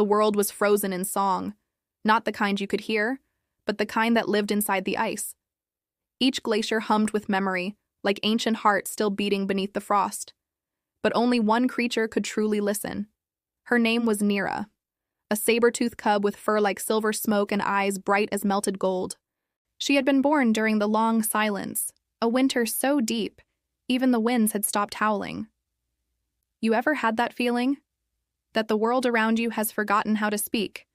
The world was frozen in song, not the kind you could hear, but the kind that lived inside the ice. Each glacier hummed with memory, like ancient hearts still beating beneath the frost. But only one creature could truly listen. Her name was Nira, a saber-toothed cub with fur like silver smoke and eyes bright as melted gold. She had been born during the long silence, a winter so deep, even the winds had stopped howling. You ever had that feeling? That the world around you has forgotten how to speak,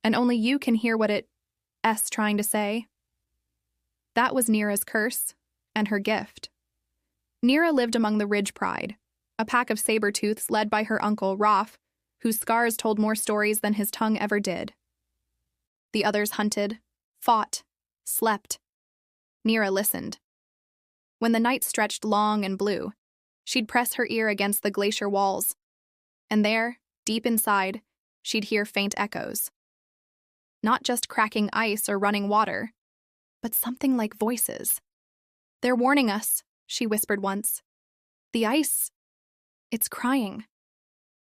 and only you can hear what it's trying to say? That was Nira's curse, and her gift. Nira lived among the Ridge Pride, a pack of saber-tooths led by her uncle, Roth, whose scars told more stories than his tongue ever did. The others hunted, fought, slept. Nira listened. When the night stretched long and blue, she'd press her ear against the glacier walls, and there, deep inside, she'd hear faint echoes. Not just cracking ice or running water, but something like voices. "They're warning us," she whispered once. "The ice, it's crying."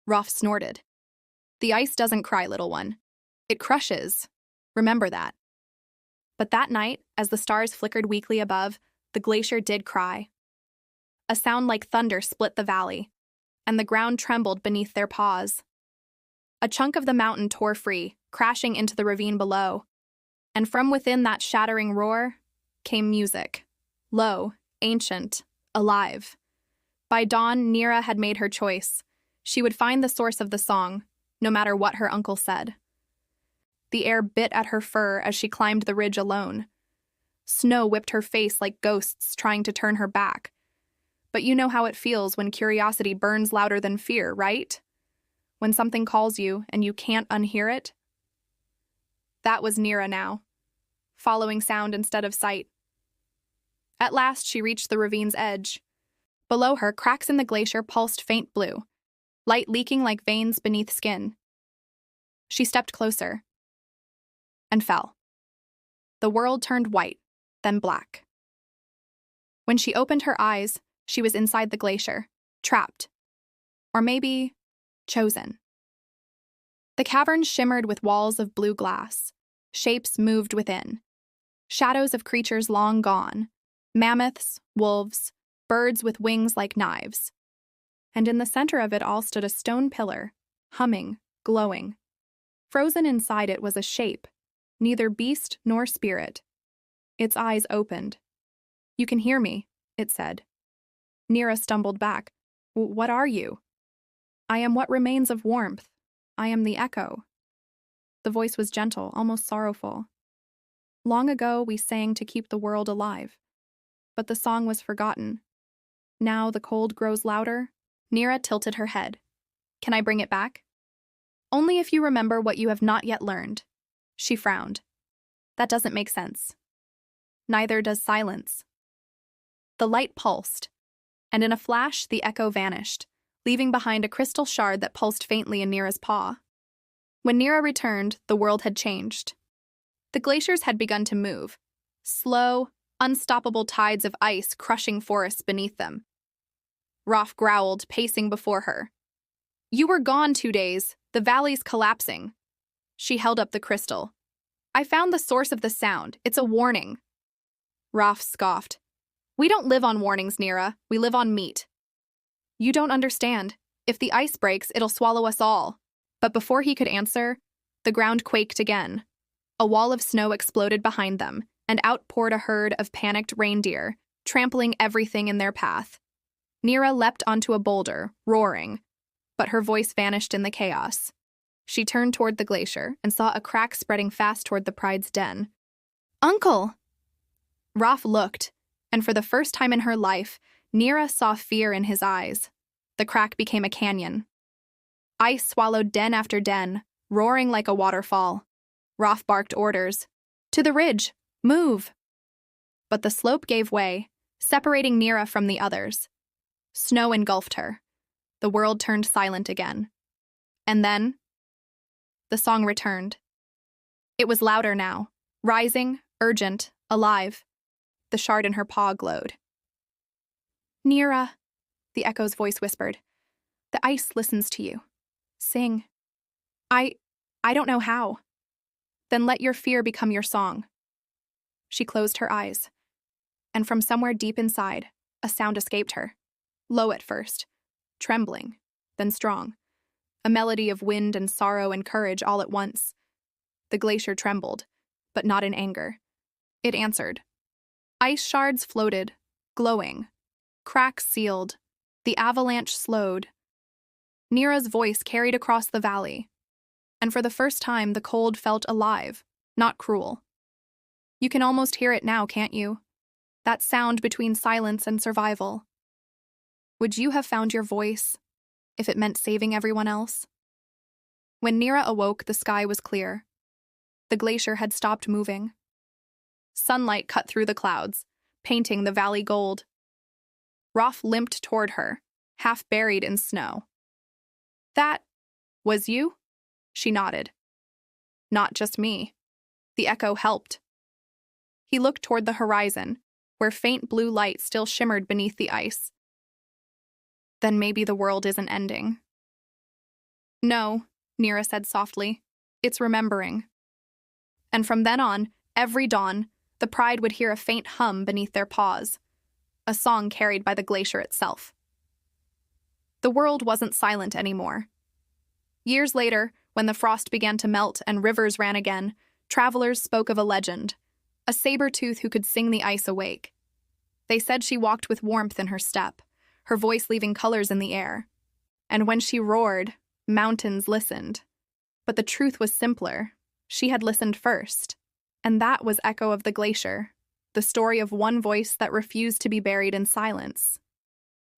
Rolf snorted. "The ice doesn't cry, little one. It crushes. Remember that." But that night, as the stars flickered weakly above, the glacier did cry. A sound like thunder split the valley, and the ground trembled beneath their paws. A chunk of the mountain tore free, crashing into the ravine below, and from within that shattering roar came music, low, ancient, alive. By dawn, Nira had made her choice. She would find the source of the song, no matter what her uncle said. The air bit at her fur as she climbed the ridge alone. Snow whipped her face like ghosts trying to turn her back. But you know how it feels when curiosity burns louder than fear, right? When something calls you and you can't unhear it? That was Nira now, following sound instead of sight. At last, she reached the ravine's edge. Below her, cracks in the glacier pulsed faint blue, light leaking like veins beneath skin. She stepped closer and fell. The world turned white, then black. When she opened her eyes, she was inside the glacier, trapped. Or maybe chosen. The cavern shimmered with walls of blue glass. Shapes moved within. Shadows of creatures long gone. Mammoths, wolves, birds with wings like knives. And in the center of it all stood a stone pillar, humming, glowing. Frozen inside it was a shape, neither beast nor spirit. Its eyes opened. "You can hear me," it said. Nira stumbled back. "What are you?" "I am what remains of warmth. I am the echo." The voice was gentle, almost sorrowful. "Long ago we sang to keep the world alive. But the song was forgotten. Now the cold grows louder." Nira tilted her head. "Can I bring it back?" "Only if you remember what you have not yet learned." She frowned. "That doesn't make sense." "Neither does silence." The light pulsed, and in a flash the echo vanished, leaving behind a crystal shard that pulsed faintly in Nira's paw. When Nira returned, the world had changed. The glaciers had begun to move, slow, unstoppable tides of ice crushing forests beneath them. Rolf growled, pacing before her. "You were gone 2 days. The valley's collapsing." She held up the crystal. "I found the source of the sound. It's a warning." Rolf scoffed. "We don't live on warnings, Nira. We live on meat." "You don't understand. If the ice breaks, it'll swallow us all." But before he could answer, the ground quaked again. A wall of snow exploded behind them, and out poured a herd of panicked reindeer, trampling everything in their path. Nira leapt onto a boulder, roaring, but her voice vanished in the chaos. She turned toward the glacier and saw a crack spreading fast toward the pride's den. "Uncle!" Rolf looked, and for the first time in her life, Nira saw fear in his eyes. The crack became a canyon. Ice swallowed den after den, roaring like a waterfall. Rolf barked orders. "To the ridge! Move!" But the slope gave way, separating Nira from the others. Snow engulfed her. The world turned silent again. And then, the song returned. It was louder now, rising, urgent, alive. The shard in her paw glowed. "Nira," the echo's voice whispered, "the ice listens to you. Sing." I don't know how. Then let your fear become your song. She closed her eyes, and from somewhere deep inside, a sound escaped her. Low at first, trembling, then strong. A melody of wind and sorrow and courage all at once. The glacier trembled, but not in anger. It answered. Ice shards floated, glowing. Cracks sealed. The avalanche slowed. Nira's voice carried across the valley, and for the first time the cold felt alive, not cruel. You can almost hear it now, can't you? That sound between silence and survival. Would you have found your voice if it meant saving everyone else? When Nira awoke, the sky was clear. The glacier had stopped moving. Sunlight cut through the clouds, painting the valley gold. Rolf limped toward her, half buried in snow. That was you? She nodded. Not just me. The echo helped. He looked toward the horizon, where faint blue light still shimmered beneath the ice. Then maybe the world isn't ending. No, Nira said softly. It's remembering. And from then on, every dawn, the Pride would hear a faint hum beneath their paws, a song carried by the glacier itself. The world wasn't silent anymore. Years later, when the frost began to melt and rivers ran again, travelers spoke of a legend, a saber-tooth who could sing the ice awake. They said she walked with warmth in her step, her voice leaving colors in the air. And when she roared, mountains listened. But the truth was simpler. She had listened first. And that was Echo of the Glacier, the story of one voice that refused to be buried in silence.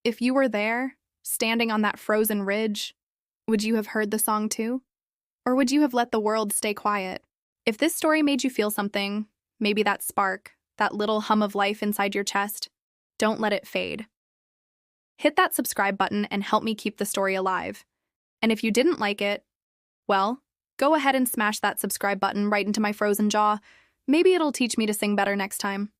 If you were there, standing on that frozen ridge, would you have heard the song too? Or would you have let the world stay quiet? If this story made you feel something, maybe that spark, that little hum of life inside your chest, don't let it fade. Hit that subscribe button and help me keep the story alive. And if you didn't like it, well, go ahead and smash that subscribe button right into my frozen jaw. Maybe it'll teach me to sing better next time.